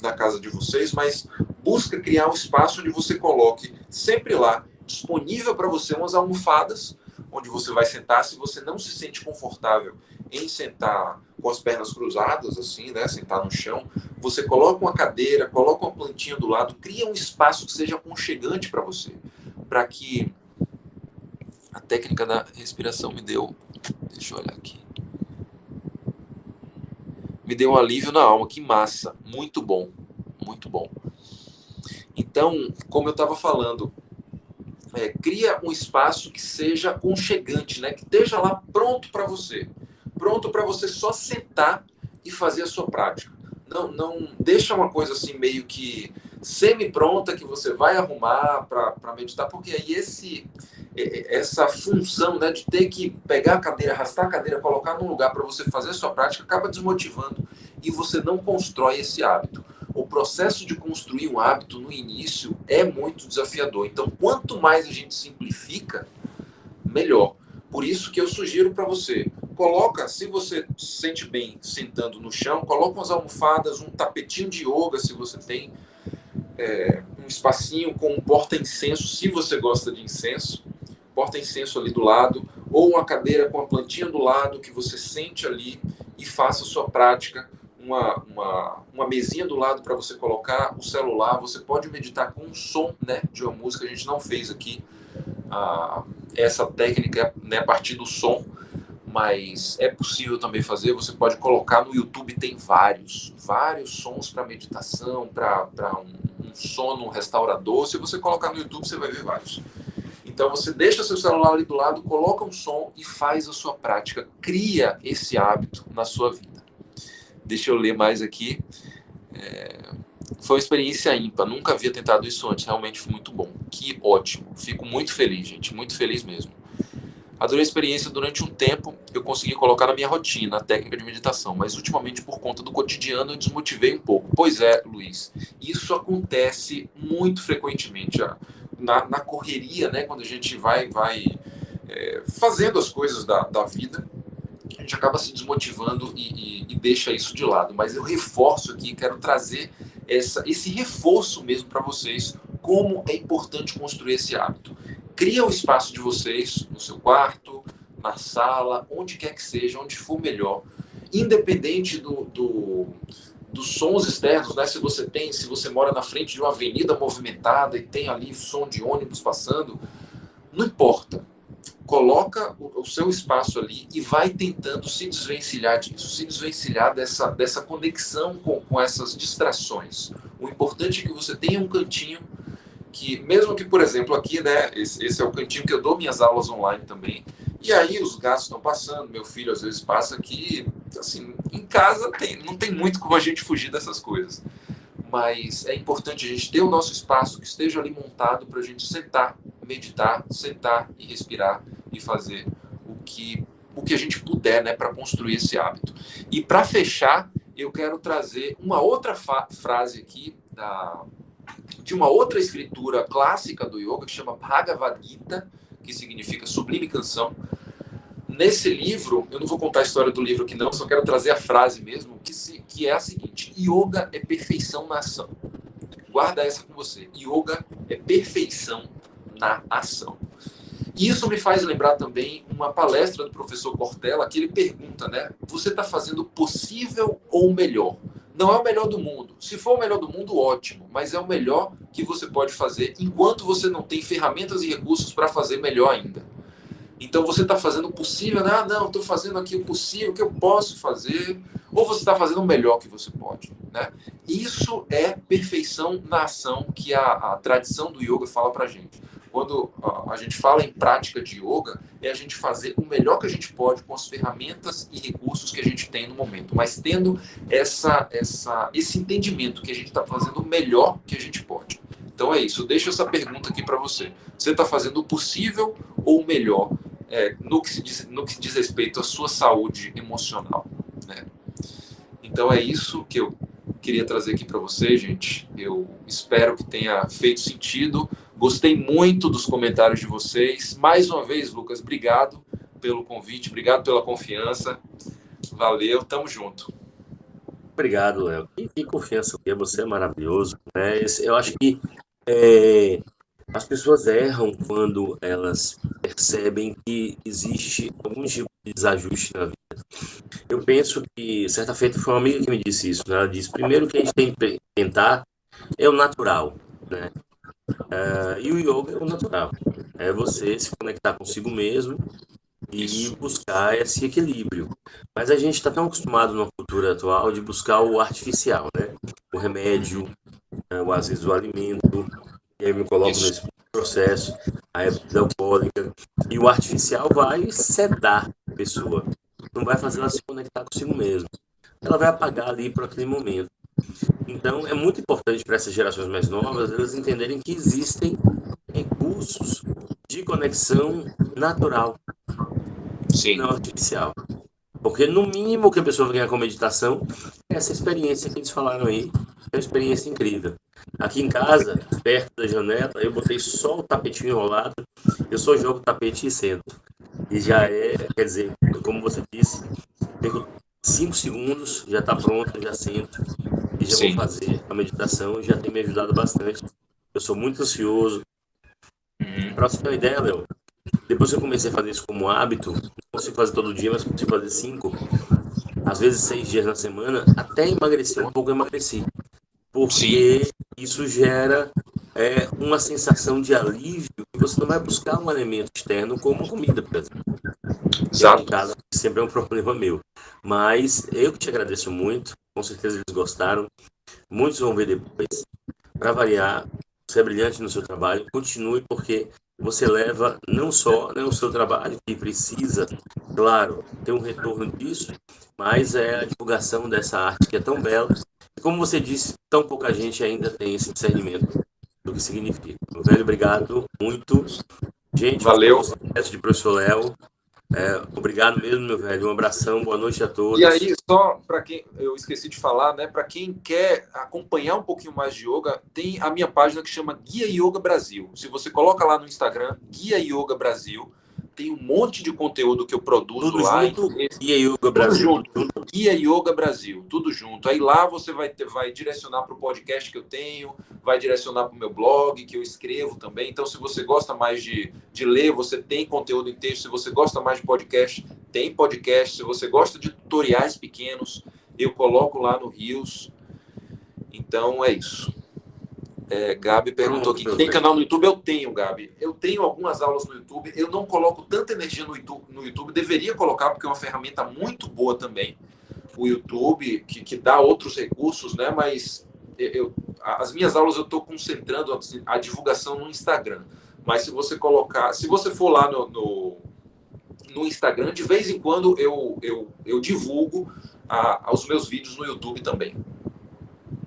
Speaker 2: na casa de vocês, mas busca criar um espaço onde você coloque sempre lá, disponível para você, umas almofadas, onde você vai sentar. Se você não se sente confortável em sentar com as pernas cruzadas, assim, né, sentar no chão, você coloca uma cadeira, coloca uma plantinha do lado, cria um espaço que seja aconchegante para você, para que a técnica da respiração me deu, deixa eu olhar aqui, me deu um alívio na alma. Que massa, muito bom, muito bom. Então, como eu estava falando, cria um espaço que seja aconchegante, né, que esteja lá pronto para você só sentar e fazer a sua prática. Não deixa uma coisa assim meio que semi-pronta que você vai arrumar para meditar, porque aí essa função, né, de ter que pegar a cadeira, arrastar a cadeira, colocar num lugar para você fazer a sua prática, acaba desmotivando e você não constrói esse hábito. O processo de construir um hábito no início é muito desafiador. Então, quanto mais a gente simplifica, melhor. Por isso que eu sugiro para você, coloca, se você se sente bem sentando no chão, coloca umas almofadas, um tapetinho de yoga, se você tem um espacinho com um porta-incenso, se você gosta de incenso, porta-incenso ali do lado, ou uma cadeira com a plantinha do lado, que você sente ali e faça a sua prática, uma mesinha do lado para você colocar o celular, você pode meditar com um som, né, de uma música, a gente não fez aqui essa técnica, né, a partir do som, mas é possível também fazer. Você pode colocar no YouTube, tem vários sons para meditação, para um sono restaurador. Se você colocar no YouTube, você vai ver vários. Então você deixa seu celular ali do lado, coloca um som e faz a sua prática. Cria esse hábito na sua vida. Deixa eu ler mais aqui. Foi uma experiência ímpar, nunca havia tentado isso antes, realmente foi muito bom. Que ótimo, fico muito feliz, gente, muito feliz mesmo. Adorei a experiência. Durante um tempo eu consegui colocar na minha rotina a técnica de meditação, mas ultimamente por conta do cotidiano eu desmotivei um pouco. Pois é, Luiz, isso acontece muito frequentemente na correria, né? Quando a gente vai fazendo as coisas da vida, a gente acaba se desmotivando e deixa isso de lado. Mas eu reforço aqui, quero trazer esse reforço mesmo para vocês, como é importante construir esse hábito. Cria o espaço de vocês, no seu quarto, na sala, onde quer que seja, onde for melhor. Independente dos sons externos, né? Se você mora na frente de uma avenida movimentada e tem ali som de ônibus passando, não importa. Coloca o seu espaço ali e vai tentando se desvencilhar disso, se desvencilhar dessa conexão com essas distrações. O importante é que você tenha um cantinho que, mesmo que, por exemplo, aqui, né, esse é o cantinho que eu dou minhas aulas online também, e aí os gatos estão passando, meu filho às vezes passa aqui, assim, em casa não tem muito como a gente fugir dessas coisas. Mas é importante a gente ter o nosso espaço que esteja ali montado para a gente sentar, meditar, sentar e respirar e fazer o que a gente puder, né, para construir esse hábito. E para fechar, eu quero trazer uma outra frase aqui de uma outra escritura clássica do yoga que chama Bhagavad Gita, que significa sublime canção. Nesse livro, eu não vou contar a história do livro aqui não, só quero trazer a frase mesmo, que é a seguinte: yoga é perfeição na ação. Guarda essa com você. Yoga é perfeição na ação. E isso me faz lembrar também uma palestra do professor Cortella, que ele pergunta, né? Você está fazendo o possível ou o melhor? Não é o melhor do mundo. Se for o melhor do mundo, ótimo. Mas é o melhor que você pode fazer enquanto você não tem ferramentas e recursos para fazer melhor ainda. Então você está fazendo o possível, né? Não, estou fazendo aqui o possível que eu posso fazer. Ou você está fazendo o melhor que você pode, né? Isso é perfeição na ação que a tradição do yoga fala para a gente. Quando a gente fala em prática de yoga, é a gente fazer o melhor que a gente pode com as ferramentas e recursos que a gente tem no momento, mas tendo esse entendimento que a gente está fazendo o melhor que a gente pode. Então é isso, eu deixo essa pergunta aqui para você. Você está fazendo o possível ou o melhor no que diz respeito à sua saúde emocional, né? Então é isso que eu queria trazer aqui para você, gente. Eu espero que tenha feito sentido. Gostei muito dos comentários de vocês. Mais uma vez, Lucas, obrigado pelo convite, obrigado pela confiança. Valeu, tamo junto.
Speaker 1: Obrigado, Léo. Que confiança, porque você é maravilhoso, né? Eu acho que as pessoas erram quando elas percebem que existe algum tipo de desajuste na vida. Eu penso que, certa feita, foi uma amiga que me disse isso, né? Ela disse, primeiro que a gente tem que tentar é o natural, né? E o yoga é o natural. É você se conectar consigo mesmo e buscar esse equilíbrio. Mas a gente está tão acostumado na cultura atual de buscar o artificial, né? O remédio, ou às vezes o alimento, e aí eu me coloco nesse processo, a bebida alcoólica, e o artificial vai sedar a pessoa, não vai fazer ela se conectar consigo mesmo. Ela vai apagar ali para aquele momento. Então, é muito importante para essas gerações mais novas elas entenderem que existem recursos de conexão natural,
Speaker 2: Sim.
Speaker 1: não artificial. Porque, no mínimo, o que a pessoa vai ganhar com meditação é essa experiência que eles falaram aí, é uma experiência incrível. Aqui em casa, perto da janela, eu botei só o tapetinho enrolado, eu só jogo o tapete e sento. E já quer dizer, como você disse, perco 5 segundos, já está pronto, já sento e já vou
Speaker 2: Sim.
Speaker 1: fazer a meditação e já tem me ajudado bastante. Eu sou muito ansioso. Para você ter uma ideia, Léo, depois que eu comecei a fazer isso como hábito, não consigo fazer todo dia, mas consigo fazer 5, às vezes 6 dias na semana, até emagrecer um pouco, eu emagreci. Porque isso gera uma sensação de alívio que você não vai buscar um alimento externo como comida, por exemplo.
Speaker 2: Exato.
Speaker 1: Em casa sempre é um problema meu. Mas eu que te agradeço muito, com certeza eles gostaram. Muitos vão ver depois. Para variar, você é brilhante no seu trabalho, continue porque você leva não só o seu trabalho, que precisa, claro, ter um retorno disso, mas é a divulgação dessa arte que é tão bela. E como você disse, tão pouca gente ainda tem esse discernimento do que significa. Meu velho, obrigado muito. Gente,
Speaker 2: Valeu.
Speaker 1: sucesso de professor Léo. Obrigado mesmo, meu velho. Um abração, boa noite a todos.
Speaker 2: E aí, só para quem eu esqueci de falar, né? Para quem quer acompanhar um pouquinho mais de yoga, tem a minha página que chama Guia Yoga Brasil. Se você coloca lá no Instagram, Guia Yoga Brasil, tem um monte de conteúdo que eu produzo
Speaker 1: Tudo
Speaker 2: lá.
Speaker 1: junto, Guia Yoga Brasil.
Speaker 2: Tudo junto. Guia Yoga Brasil, tudo junto. Aí lá você vai direcionar para o podcast que eu tenho, vai direcionar para o meu blog, que eu escrevo também. Então, se você gosta mais de ler, você tem conteúdo em texto. Se você gosta mais de podcast, tem podcast. Se você gosta de tutoriais pequenos, eu coloco lá no Rios. Então, é isso. Gabi perguntou aqui, tem canal no YouTube? Eu tenho, Gabi. Eu tenho algumas aulas no YouTube. Eu não coloco tanta energia no YouTube. Deveria colocar, porque é uma ferramenta muito boa também. O YouTube, que dá outros recursos, né? Mas as minhas aulas eu estou concentrando a divulgação no Instagram. Mas se você for lá no Instagram, de vez em quando eu divulgo os meus vídeos no YouTube também.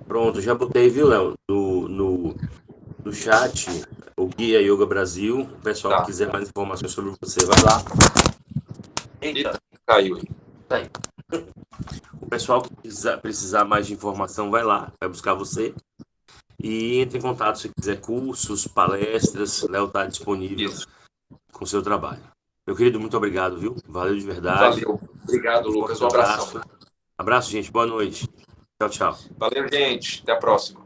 Speaker 1: Pronto, já botei, viu, Léo, no chat, o Guia Yoga Brasil. O pessoal que quiser mais informações sobre você, vai lá.
Speaker 2: Eita, caiu aí.
Speaker 1: Tá aí. O pessoal que precisar mais de informação, vai lá, vai buscar você. E entre em contato se quiser cursos, palestras. Léo está disponível com o seu trabalho. Meu querido, muito obrigado, viu? Valeu de verdade.
Speaker 2: Valeu. Obrigado, Lucas. Um abraço.
Speaker 1: Abraço, gente. Boa noite. Tchau, tchau.
Speaker 2: Valeu, gente. Até a próxima.